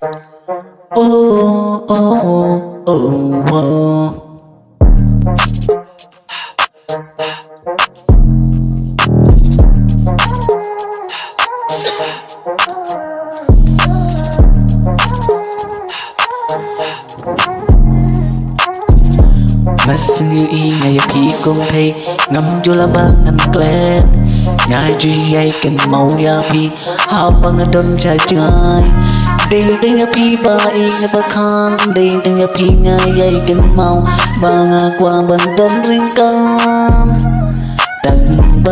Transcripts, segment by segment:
Oh, oh, oh, oh. Masih ngày khi cùng thấy ngắm cho là bang anh klen ngài duy ai cần màu ya phi hao bang don trái trái ding ding phi ba ing ba khan ding ding phi ngài ai cần màu bang qua ban don ring kan tang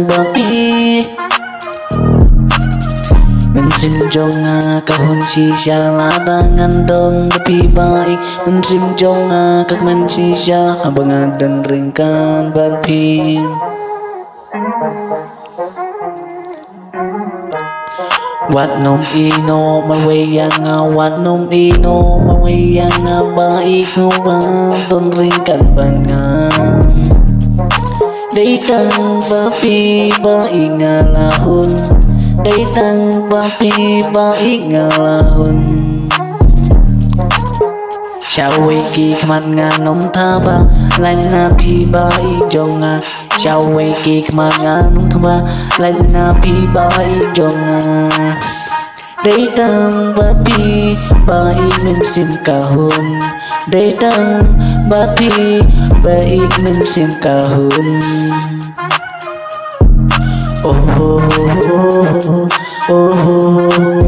ba phi mình xin cho kahon si siya latangan don tapi baik mình xin cho các mình si siya habang dan ringkan barpin wat nom ino mawayang wat nom ino mawayang baik ngubang don ringkan bangan day tang bapi baik ngalahun day tang bapi baik ngalahun Shaway ki kman nga nong thaba lan na pi baik jonga Shaway ki kman nga nong thaba lan na pi baik jonga day tang bapi baik min sim kahun day tang bapi baik min sim kahun oh oh oh oh oh